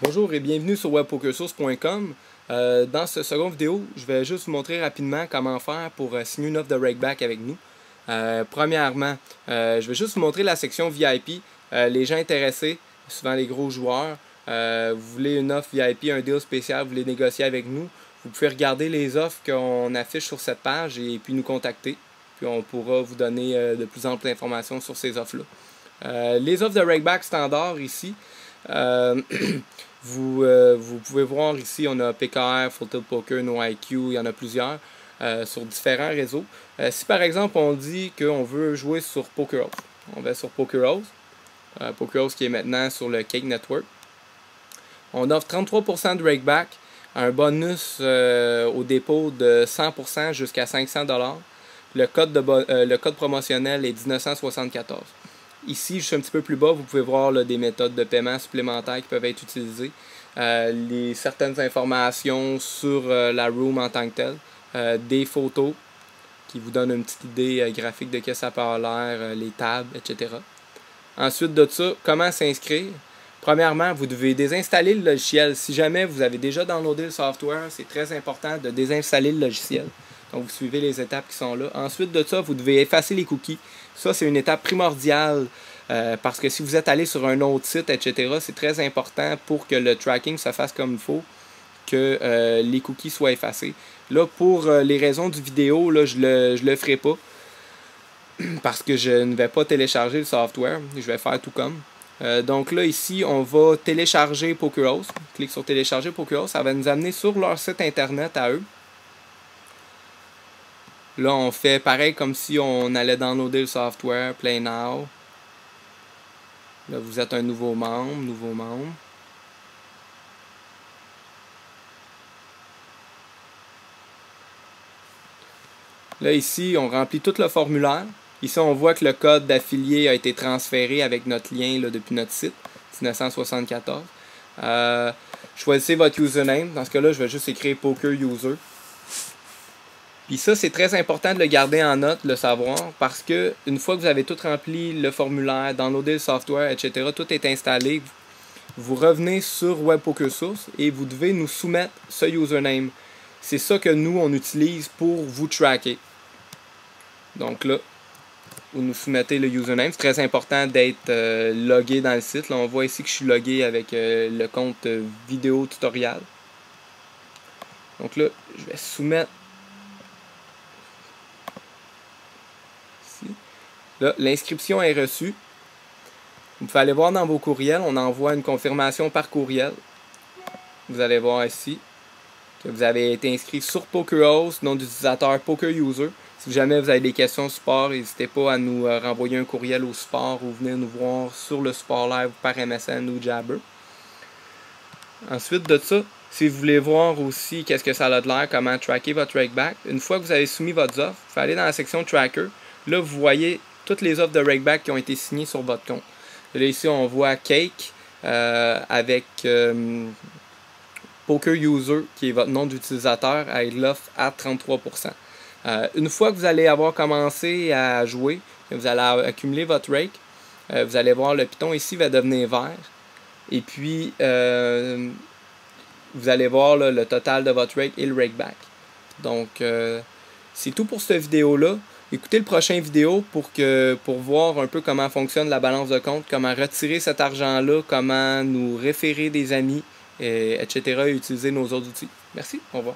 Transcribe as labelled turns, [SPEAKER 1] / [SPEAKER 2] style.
[SPEAKER 1] Bonjour et bienvenue sur webpokersource.com. Dans cette seconde vidéo, je vais juste vous montrer rapidement comment faire pour signer une offre de rakeback avec nous. Premièrement, je vais juste vous montrer la section VIP. Les gens intéressés, souvent les gros joueurs, vous voulez une offre VIP, un deal spécial, vous voulez négocier avec nous, vous pouvez regarder les offres qu'on affiche sur cette page et puis nous contacter. Puis on pourra vous donner de plus amples informations sur ces offres-là. Les offres de rakeback standard ici, vous pouvez voir ici, on a PKR, Full Tilt Poker, NoIQ, il y en a plusieurs sur différents réseaux. Si par exemple on dit qu'on veut jouer sur PokerHouse, on va sur PokerHouse, PokerHouse qui est maintenant sur le Cake Network. On offre 33% de rakeback, un bonus au dépôt de 100% jusqu'à 500$. Le code promotionnel est 1974. Ici, juste un petit peu plus bas, vous pouvez voir là, des méthodes de paiement supplémentaires qui peuvent être utilisées. Certaines informations sur la room en tant que telle. Des photos qui vous donnent une petite idée graphique de ce que ça peut avoir l'air, les tables, etc. Ensuite de ça, comment s'inscrire? Premièrement, vous devez désinstaller le logiciel. Si jamais vous avez déjà downloadé le software, c'est très important de désinstaller le logiciel. Donc, vous suivez les étapes qui sont là. Ensuite de ça, vous devez effacer les cookies. Ça, c'est une étape primordiale parce que si vous êtes allé sur un autre site, etc., c'est très important pour que le tracking se fasse comme il faut, que les cookies soient effacés. Là, pour les raisons du vidéo, là, je le ferai pas parce que je ne vais pas télécharger le software. Je vais faire tout comme. Donc là, ici, on va télécharger PokerHouse. Clique sur télécharger PokerHouse. Ça va nous amener sur leur site internet à eux. Là, on fait pareil comme si on allait downloader le software, Play Now. Là, vous êtes un nouveau membre. Là, ici, on remplit tout le formulaire. Ici, on voit que le code d'affilié a été transféré avec notre lien là, depuis notre site, 1974. Choisissez votre username. Dans ce cas-là, je vais juste écrire Poker User. Puis ça, c'est très important de le garder en note, le savoir, parce que une fois que vous avez tout rempli, le formulaire, downloadé le software, etc., tout est installé, vous revenez sur WebPokerSource et vous devez nous soumettre ce username. C'est ça que nous, on utilise pour vous tracker. Donc là, vous nous soumettez le username. C'est très important d'être logué dans le site. Là, on voit ici que je suis logué avec le compte vidéo tutoriel. Donc là, je vais soumettre. Là, l'inscription est reçue. Vous pouvez aller voir dans vos courriels. On envoie une confirmation par courriel. Vous allez voir ici que vous avez été inscrit sur PokerHouse, nom d'utilisateur PokerUser. Si jamais vous avez des questions support, n'hésitez pas à nous renvoyer un courriel au support ou venir nous voir sur le support live par MSN ou Jabber. Ensuite de ça, si vous voulez voir aussi qu'est-ce que ça a de l'air, comment tracker votre rakeback, une fois que vous avez soumis votre offre, vous pouvez aller dans la section Tracker. Là, vous voyez toutes les offres de rakeback qui ont été signées sur votre compte. Là, ici, on voit Cake avec PokerUser, qui est votre nom d'utilisateur, avec l'offre à 33%. Une fois que vous allez avoir commencé à jouer, vous allez accumuler votre rake, vous allez voir le piton ici va devenir vert. Et puis, vous allez voir là, le total de votre rake et le rakeback. Donc, c'est tout pour cette vidéo-là. Écoutez le prochain vidéo pour voir un peu comment fonctionne la balance de compte, comment retirer cet argent-là, comment nous référer des amis, etc. et utiliser nos autres outils. Merci, au revoir.